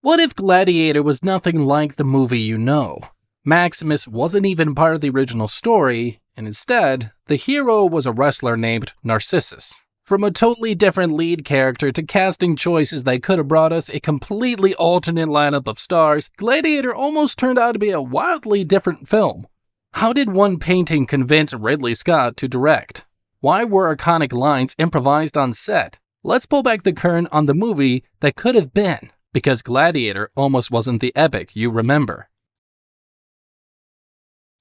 What if Gladiator was nothing like the movie you know? Maximus wasn't even part of the original story, and instead, the hero was a wrestler named Narcissus. From a totally different lead character to casting choices that could have brought us a completely alternate lineup of stars, Gladiator almost turned out to be a wildly different film. How did one painting convince Ridley Scott to direct? Why were iconic lines improvised on set? Let's pull back the curtain on the movie that could have been, because Gladiator almost wasn't the epic you remember.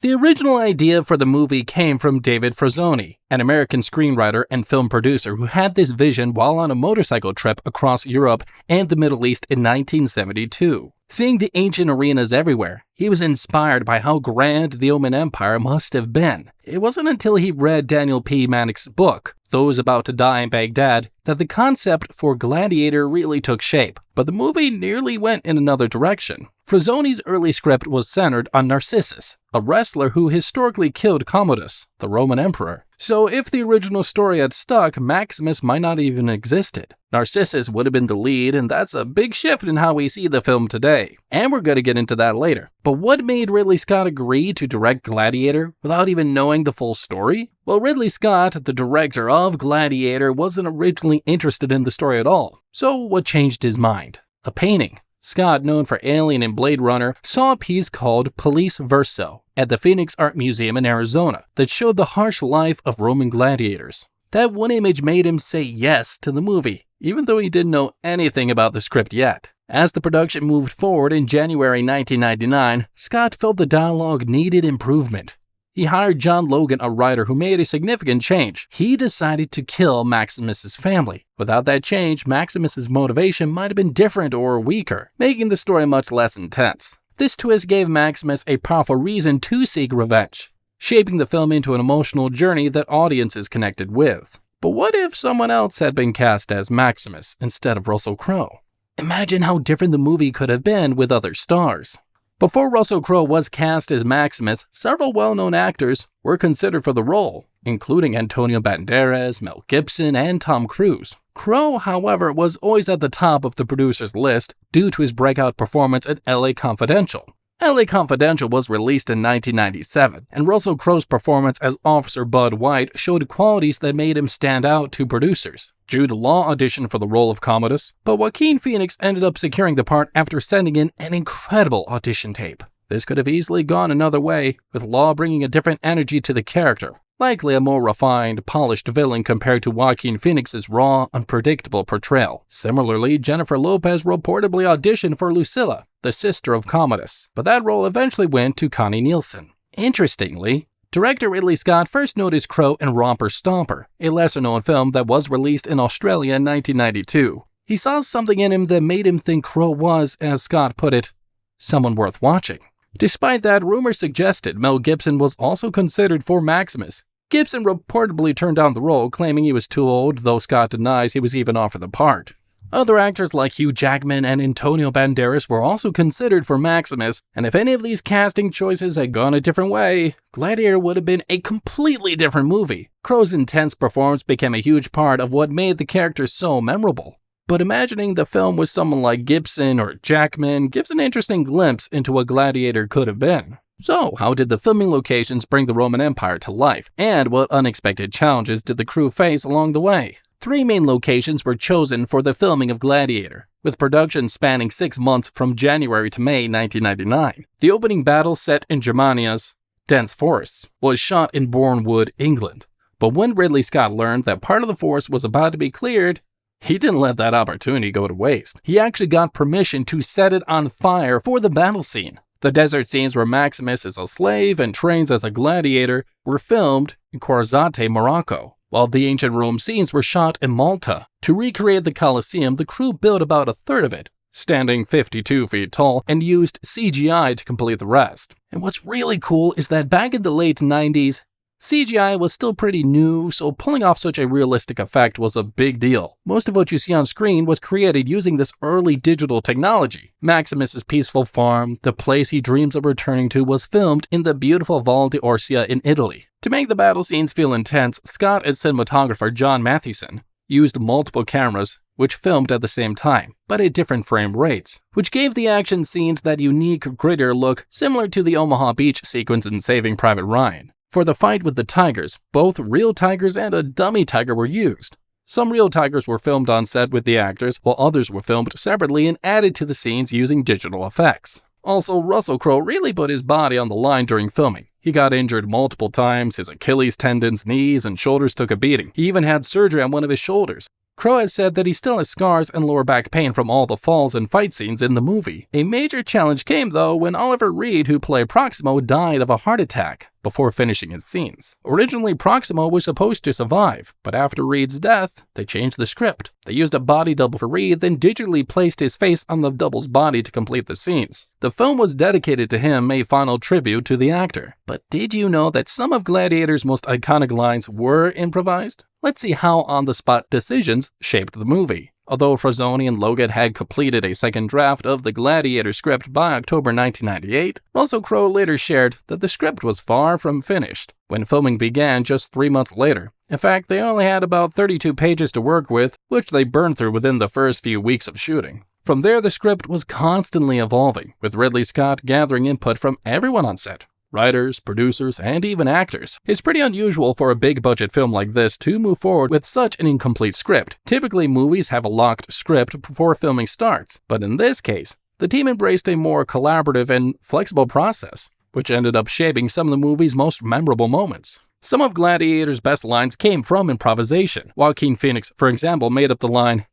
The original idea for the movie came from David Frazzoni, an American screenwriter and film producer who had this vision while on a motorcycle trip across Europe and the Middle East in 1972. Seeing the ancient arenas everywhere, he was inspired by how grand the Roman Empire must have been. It wasn't until he read Daniel P. Mannix's book, Those About to Die in Baghdad, that the concept for Gladiator really took shape, but the movie nearly went in another direction. Frazzoni's early script was centered on Narcissus, a wrestler who historically killed Commodus, the Roman emperor. So if the original story had stuck, Maximus might not even existed. Narcissus would have been the lead, and that's a big shift in how we see the film today. And we're going to get into that later. But what made Ridley Scott agree to direct Gladiator without even knowing the full story? Well, Ridley Scott, the director of Gladiator, wasn't originally interested in the story at all. So what changed his mind? A painting. Scott, known for Alien and Blade Runner, saw a piece called Police Verso at the Phoenix Art Museum in Arizona that showed the harsh life of Roman gladiators. That one image made him say yes to the movie, even though he didn't know anything about the script yet. As the production moved forward in January 1999, Scott felt the dialogue needed improvement. He hired John Logan, a writer who made a significant change. He decided to kill Maximus's family. Without that change, Maximus's motivation might have been different or weaker, making the story much less intense. This twist gave Maximus a powerful reason to seek revenge, shaping the film into an emotional journey that audiences connected with. But what if someone else had been cast as Maximus instead of Russell Crowe? Imagine how different the movie could have been with other stars. Before Russell Crowe was cast as Maximus, several well-known actors were considered for the role, including Antonio Banderas, Mel Gibson, and Tom Cruise. Crowe, however, was always at the top of the producer's list due to his breakout performance in LA Confidential. LA Confidential was released in 1997, and Russell Crowe's performance as Officer Bud White showed qualities that made him stand out to producers. Jude Law auditioned for the role of Commodus, but Joaquin Phoenix ended up securing the part after sending in an incredible audition tape. This could have easily gone another way, with Law bringing a different energy to the character, likely a more refined, polished villain compared to Joaquin Phoenix's raw, unpredictable portrayal. Similarly, Jennifer Lopez reportedly auditioned for Lucilla, the sister of Commodus, but that role eventually went to Connie Nielsen. Interestingly, director Ridley Scott first noticed Crowe in Romper Stomper, a lesser-known film that was released in Australia in 1992. He saw something in him that made him think Crowe was, as Scott put it, someone worth watching. Despite that, rumors suggested Mel Gibson was also considered for Maximus. Gibson reportedly turned down the role, claiming he was too old, though Scott denies he was even offered the part. Other actors like Hugh Jackman and Antonio Banderas were also considered for Maximus, and if any of these casting choices had gone a different way, Gladiator would have been a completely different movie. Crowe's intense performance became a huge part of what made the character so memorable. But imagining the film with someone like Gibson or Jackman gives an interesting glimpse into what Gladiator could have been. So, how did the filming locations bring the Roman Empire to life, and what unexpected challenges did the crew face along the way? 3 main locations were chosen for the filming of Gladiator, with production spanning 6 months from January to May 1999. The opening battle, set in Germania's dense forests, was shot in Bournemouth, England. But when Ridley Scott learned that part of the forest was about to be cleared, he didn't let that opportunity go to waste. He actually got permission to set it on fire for the battle scene. The desert scenes where Maximus is a slave and trains as a gladiator were filmed in Ouarzazate, Morocco, while the ancient Rome scenes were shot in Malta. To recreate the Colosseum, the crew built about a third of it, standing 52 feet tall, and used CGI to complete the rest. And what's really cool is that back in the late 90s, CGI was still pretty new, so pulling off such a realistic effect was a big deal. Most of what you see on screen was created using this early digital technology. Maximus's peaceful farm, the place he dreams of returning to, was filmed in the beautiful Val d'Orcia in Italy. To make the battle scenes feel intense, Scott and cinematographer John Mathewson used multiple cameras which filmed at the same time, but at different frame rates, which gave the action scenes that unique, grittier look similar to the Omaha Beach sequence in Saving Private Ryan. For the fight with the tigers, both real tigers and a dummy tiger were used. Some real tigers were filmed on set with the actors, while others were filmed separately and added to the scenes using digital effects. Also, Russell Crowe really put his body on the line during filming. He got injured multiple times, his Achilles tendons, knees, and shoulders took a beating. He even had surgery on one of his shoulders. Crowe has said that he still has scars and lower back pain from all the falls and fight scenes in the movie. A major challenge came, though, when Oliver Reed, who played Proximo, died of a heart attack before finishing his scenes. Originally, Proximo was supposed to survive, but after Reed's death, they changed the script. They used a body double for Reed, then digitally placed his face on the double's body to complete the scenes. The film was dedicated to him, a final tribute to the actor. But did you know that some of Gladiator's most iconic lines were improvised? Let's see how on-the-spot decisions shaped the movie. Although Frozzoni and Logan had completed a second draft of the Gladiator script by October 1998, Russell Crowe later shared that the script was far from finished when filming began just 3 months later. In fact, they only had about 32 pages to work with, which they burned through within the first few weeks of shooting. From there, the script was constantly evolving, with Ridley Scott gathering input from everyone on set. Writers, producers, and even actors. It's pretty unusual for a big-budget film like this to move forward with such an incomplete script. Typically, movies have a locked script before filming starts, but in this case, the team embraced a more collaborative and flexible process, which ended up shaping some of the movie's most memorable moments. Some of Gladiator's best lines came from improvisation. Joaquin Phoenix, for example, made up the line,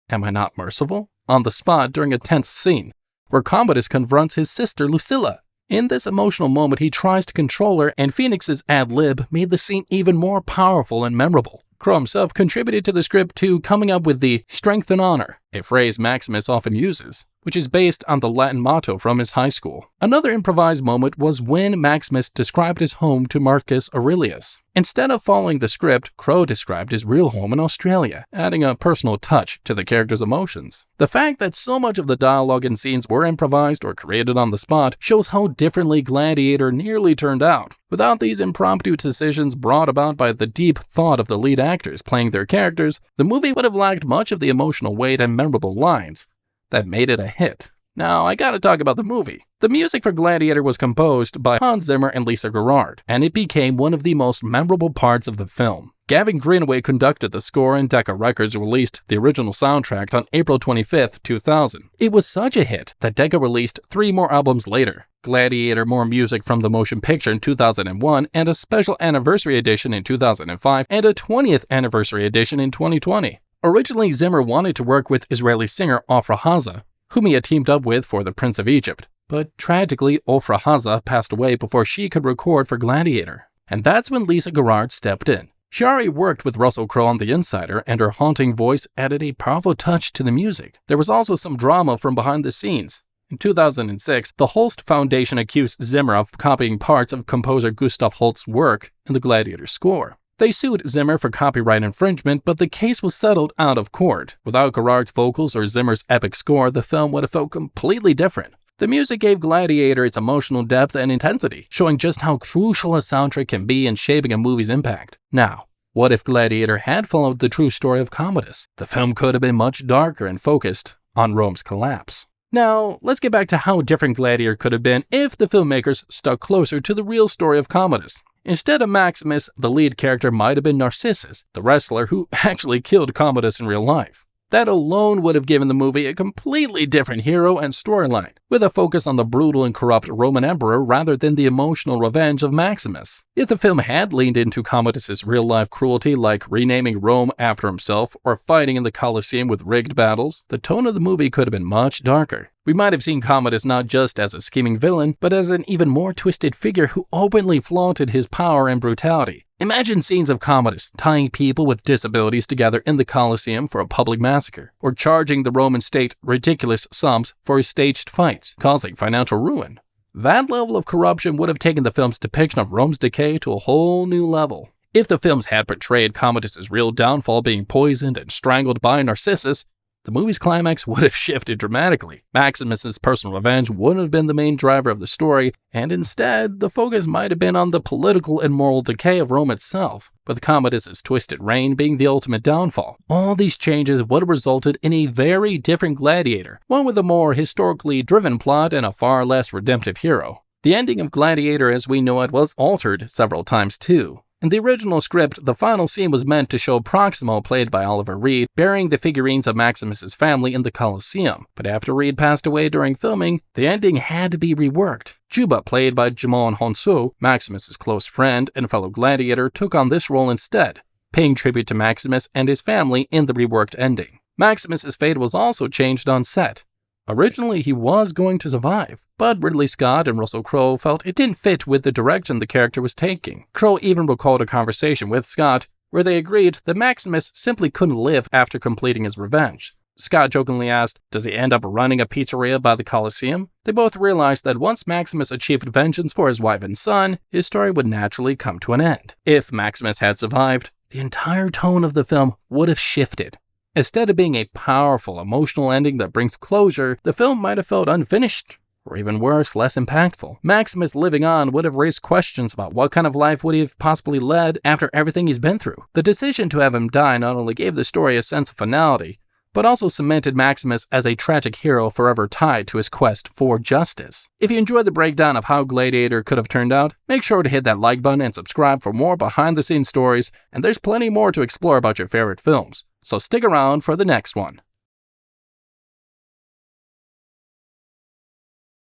"Am I not merciful?" on the spot during a tense scene, where Commodus confronts his sister Lucilla. In this emotional moment, he tries to control her, and Phoenix's ad-lib made the scene even more powerful and memorable. Crowe himself contributed to the script too, coming up with the "strength and honor," a phrase Maximus often uses, which is based on the Latin motto from his high school. Another improvised moment was when Maximus described his home to Marcus Aurelius. Instead of following the script, Crowe described his real home in Australia, adding a personal touch to the character's emotions. The fact that so much of the dialogue and scenes were improvised or created on the spot shows how differently Gladiator nearly turned out. Without these impromptu decisions brought about by the deep thought of the lead actors playing their characters, the movie would have lacked much of the emotional weight and memorable lines that made it a hit. Now, I gotta talk about the movie. The music for Gladiator was composed by Hans Zimmer and Lisa Gerrard, and it became one of the most memorable parts of the film. Gavin Greenaway conducted the score, and Decca Records released the original soundtrack on April 25, 2000. It was such a hit that Decca released 3 more albums later: Gladiator More Music from the Motion Picture in 2001, and a special anniversary edition in 2005, and a 20th anniversary edition in 2020. Originally, Zimmer wanted to work with Israeli singer Ofra Haza, whom he had teamed up with for The Prince of Egypt. But tragically, Ofra Haza passed away before she could record for Gladiator. And that's when Lisa Gerrard stepped in. She already worked with Russell Crowe on The Insider, and her haunting voice added a powerful touch to the music. There was also some drama from behind the scenes. In 2006, the Holst Foundation accused Zimmer of copying parts of composer Gustav Holst's work in the Gladiator score. They sued Zimmer for copyright infringement, but the case was settled out of court. Without Gerrard's vocals or Zimmer's epic score, the film would have felt completely different. The music gave Gladiator its emotional depth and intensity, showing just how crucial a soundtrack can be in shaping a movie's impact. Now, what if Gladiator had followed the true story of Commodus? The film could have been much darker and focused on Rome's collapse. Now, let's get back to how different Gladiator could have been if the filmmakers stuck closer to the real story of Commodus. Instead of Maximus, the lead character might have been Narcissus, the wrestler who actually killed Commodus in real life. That alone would have given the movie a completely different hero and storyline, with a focus on the brutal and corrupt Roman emperor rather than the emotional revenge of Maximus. If the film had leaned into Commodus' real-life cruelty, like renaming Rome after himself or fighting in the Colosseum with rigged battles, the tone of the movie could have been much darker. We might have seen Commodus not just as a scheming villain, but as an even more twisted figure who openly flaunted his power and brutality. Imagine scenes of Commodus tying people with disabilities together in the Colosseum for a public massacre, or charging the Roman state ridiculous sums for his staged fights, causing financial ruin. That level of corruption would have taken the film's depiction of Rome's decay to a whole new level. If the films had portrayed Commodus' real downfall being poisoned and strangled by Narcissus, the movie's climax would have shifted dramatically. Maximus's personal revenge wouldn't have been the main driver of the story, and instead, the focus might have been on the political and moral decay of Rome itself, with Commodus's twisted reign being the ultimate downfall. All these changes would have resulted in a very different Gladiator, one with a more historically driven plot and a far less redemptive hero. The ending of Gladiator as we know it was altered several times too. In the original script, the final scene was meant to show Proximo, played by Oliver Reed, burying the figurines of Maximus's family in the Colosseum. But after Reed passed away during filming, the ending had to be reworked. Juba, played by Jimon Hounsou, Maximus's close friend and fellow gladiator, took on this role instead, paying tribute to Maximus and his family in the reworked ending. Maximus's fate was also changed on set. Originally, he was going to survive, but Ridley Scott and Russell Crowe felt it didn't fit with the direction the character was taking. Crowe even recalled a conversation with Scott where they agreed that Maximus simply couldn't live after completing his revenge. Scott jokingly asked, "Does he end up running a pizzeria by the Colosseum?" They both realized that once Maximus achieved vengeance for his wife and son, his story would naturally come to an end. If Maximus had survived, the entire tone of the film would have shifted. Instead of being a powerful, emotional ending that brings closure, the film might have felt unfinished, or even worse, less impactful. Maximus living on would have raised questions about what kind of life would he have possibly led after everything he's been through. The decision to have him die not only gave the story a sense of finality, but also cemented Maximus as a tragic hero forever tied to his quest for justice. If you enjoyed the breakdown of how Gladiator could have turned out, make sure to hit that like button and subscribe for more behind-the-scenes stories, and there's plenty more to explore about your favorite films. So stick around for the next one.